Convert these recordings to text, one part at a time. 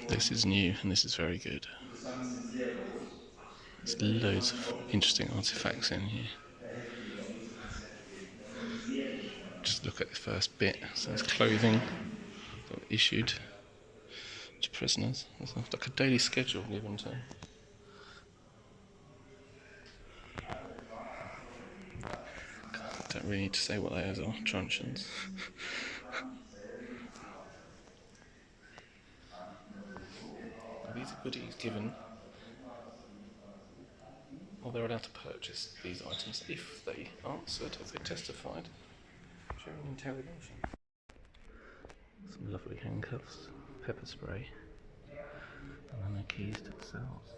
This is new and this is very good. There's loads of interesting artefacts in here. Just look at the first bit. So it's clothing that were issued to prisoners. There's like a daily schedule given to them. Don't really need to say what those are. Truncheons. These are goodies given, or they're allowed to purchase these items if they answered, as they testified during interrogation. Some lovely handcuffs, pepper spray, and then the keys to the cells.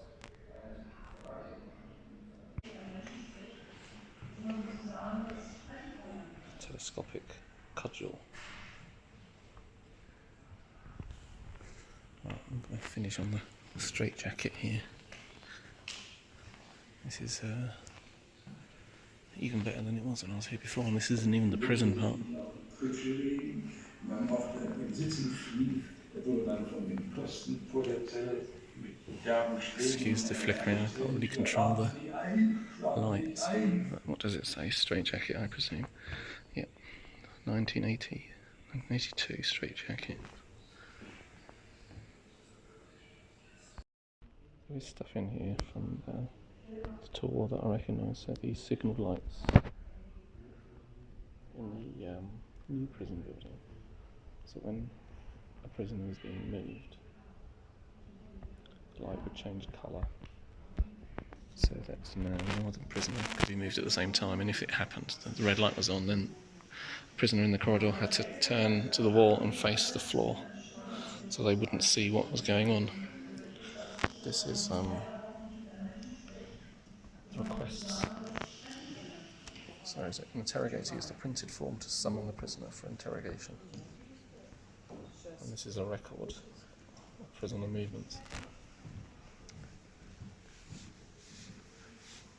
Telescopic cudgel. Right, I'm going to finish on the straitjacket here. This is even better than it was when I was here before, and this isn't even the prison part. Excuse the flickering, I can't really control the lights. What does it say? Straitjacket, I presume. Yep, 1982 straitjacket. There's stuff in here from the tour that I recognise. So these signal lights in the new prison building. So when a prisoner is being moved, the light would change colour. So that no other prisoner could be moved at the same time, and if it happened, the red light was on, then the prisoner in the corridor had to turn to the wall and face the floor, so they wouldn't see what was going on. This is requests. So is it an interrogator used the printed form to summon the prisoner for interrogation. And this is a record of prisoner movements.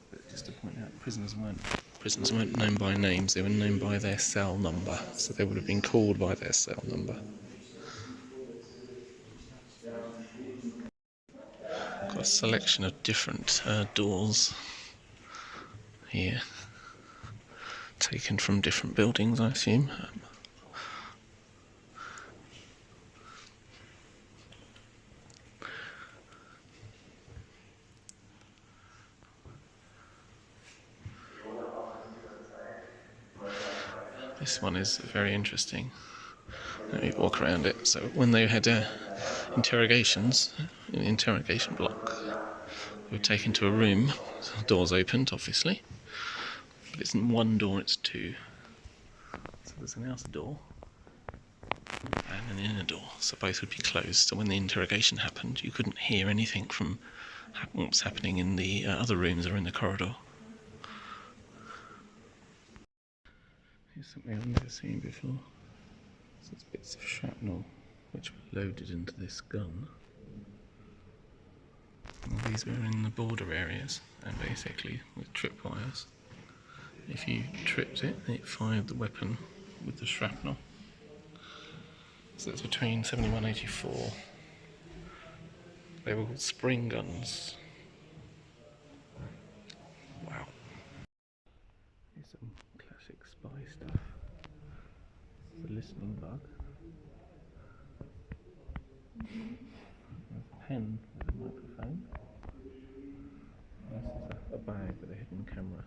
But just to point out, prisoners weren't known by names, they were known by their cell number, so they would have been called by their cell number. Got a selection of different doors here, taken from different buildings, I assume. This one is very interesting. Let me walk around it. So when they had interrogations in the interrogation block, they were taken to a room. So the doors opened, obviously, but it's not one door, it's two. So there's an outer door and an inner door, so both would be closed. So when the interrogation happened, you couldn't hear anything from what was happening in the other rooms or in the corridor. Here's something I've never seen before. So it's bits of shrapnel which were loaded into this gun. Well, these were in the border areas, and basically with tripwires. If you tripped it, it fired the weapon with the shrapnel. So it's between 71 and 84. They were called spring guns. Wow. Here's some classic spy stuff. The listening bug. There's a pen with a microphone. This is a bag with a hidden camera.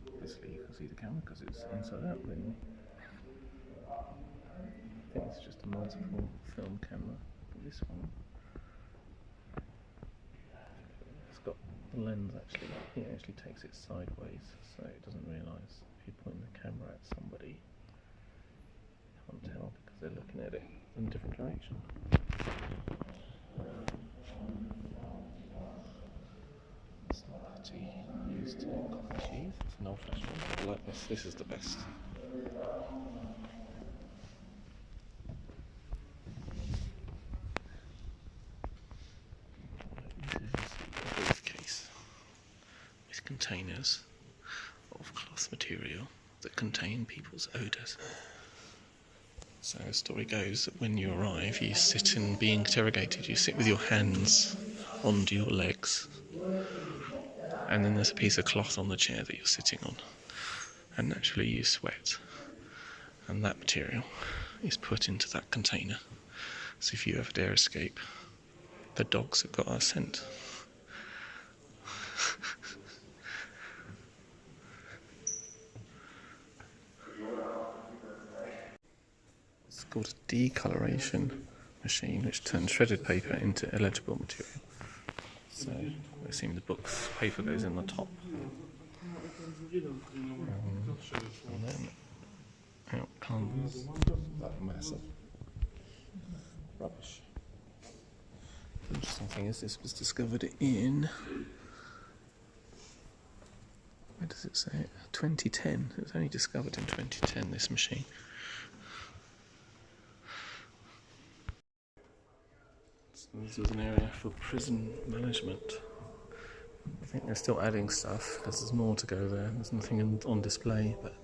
Obviously you can see the camera because it's inside out really. I think it's just a multiple film camera. But this one, it's got the lens actually. It actually takes it sideways, so it doesn't realise if you point the camera at somebody, you can't tell because they're looking at it in a different direction. It's not putty used to coffee cheese. It's an old-fashioned one. I like this. This is the best. Containers of cloth material that contain people's odours. So the story goes that when you arrive, you sit and be interrogated. You sit with your hands onto your legs, and then there's a piece of cloth on the chair that you're sitting on, and naturally you sweat, and that material is put into that container. So if you ever dare escape, the dogs have got a scent. It's called a decoloration machine, which turns shredded paper into illegible material. So we assume the book's paper goes in the top. And then out comes that mass of rubbish. The interesting thing is this was discovered in, where does it say it? 2010. It was only discovered in 2010, this machine. So this is an area for prison management. I think they're still adding stuff because there's more to go there. There's nothing on display, but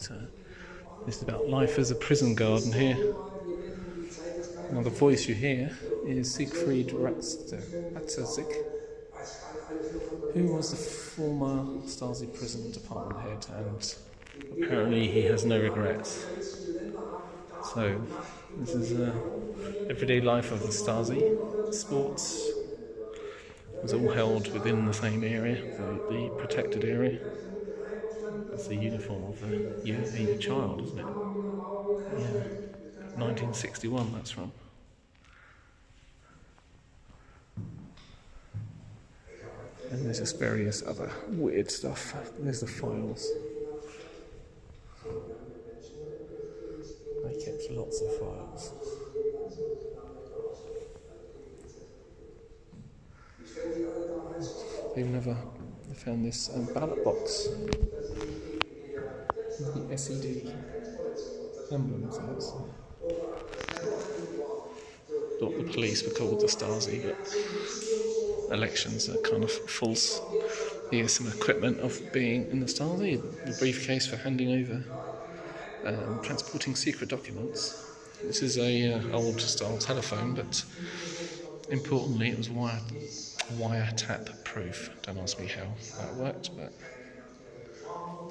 this is about life as a prison guard in here. Now the voice you hear is Siegfried Ratzazik, who was the former Stasi Prison department head, and apparently he has no regrets. So this is everyday life of the Stasi. Sports was all held within the same area, the protected area. It's the uniform of a child, isn't it? Yeah, 1961 that's from. And there's just various other weird stuff. There's the files. They kept lots of files. They found this ballot box. The SED emblems on it. Thought the police were called the Stasi, but elections are kind of false. Here's some equipment of being in the Stasi, the briefcase for handing over, transporting secret documents. This is a old style telephone, but importantly it was wiretap proof. Don't ask me how that worked, but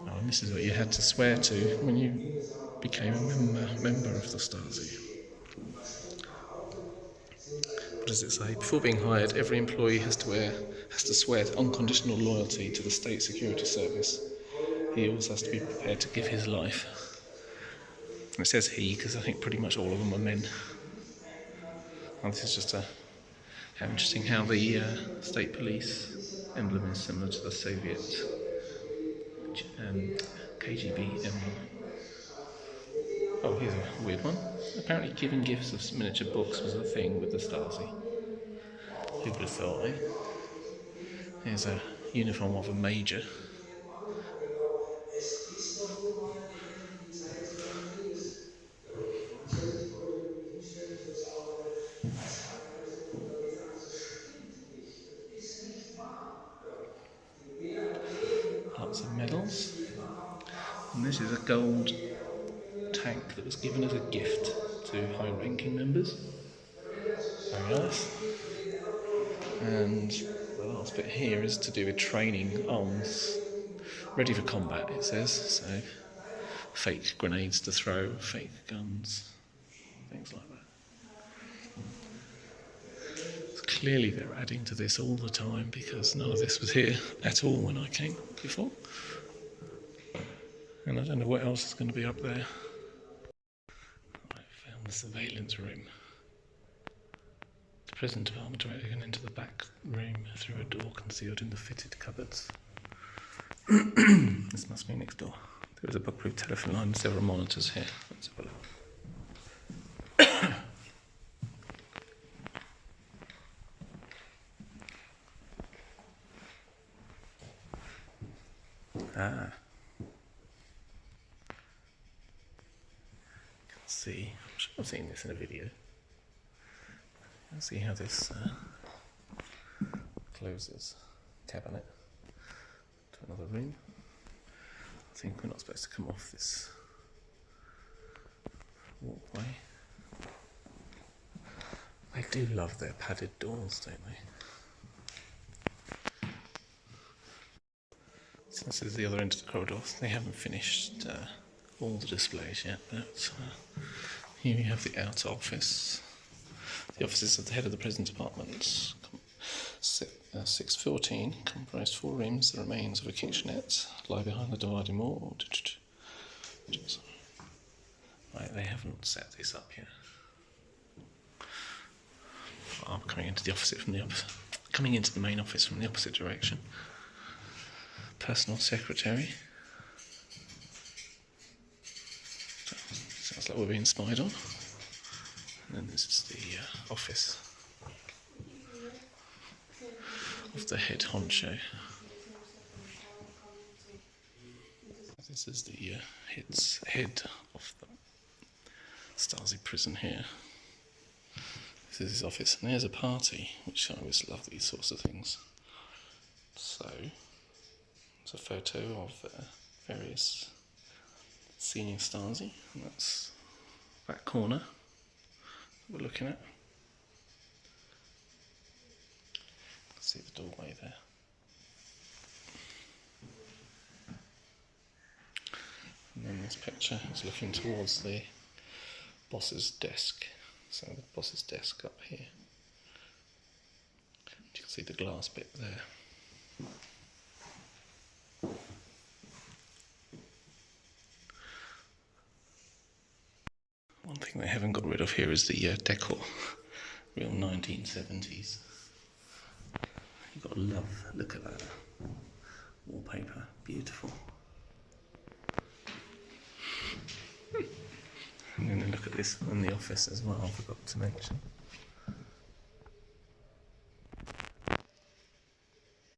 and this is what you had to swear to when you became a member of the Stasi. What does it say? Before being hired, every employee has to swear unconditional loyalty to the State Security Service. He also has to be prepared to give his life. And it says he because I think pretty much all of them are men. And this is just how interesting how the state police emblem is similar to the Soviet KGB emblem. Oh, here's a weird one. Apparently giving gifts of miniature books was a thing with the Stasi. Who would have thought, eh? Here's a uniform of a major. Lots of medals. And this is a gold tank that was given as a gift to high-ranking members. Very nice. And the last bit here is to do with training arms. Ready for combat, it says. So, fake grenades to throw, fake guns, things like that. Clearly they're adding to this all the time because none of this was here at all when I came before. And I don't know what else is going to be up there. I found the surveillance room. The prison department directly into the back room through a door concealed in the fitted cupboards. This must be next door. There is a book-proof telephone line and several monitors here. Let's have a look. You can see, I'm sure I've seen this in a video. You can see how this closes cabinet to another room. I think we're not supposed to come off this walkway. They do love their padded doors, don't they? So this is the other end of the corridor. They haven't finished all the displays yet, but here we have the outer office. The offices of the head of the prison department. 614 comprised 4 rooms, the remains of a kitchenette lie behind the dividing wall. Right, they haven't set this up yet. I'm coming into the main office from the opposite direction. Personal secretary. Sounds like we're being spied on. And then this is the office of the head honcho. This is the head of the Stasi Prison here. This is his office, and there's a party, which I always love these sorts of things. So, it's a photo of various senior Stasi, and that's that corner that we're looking at. See the doorway there. And then this picture is looking towards the boss's desk. So the boss's desk up here. You can see the glass bit there. One thing they haven't got rid of here is the decor. Real 1970s. You've got to look at that wallpaper, beautiful. And then look at this in the office as well, I forgot to mention.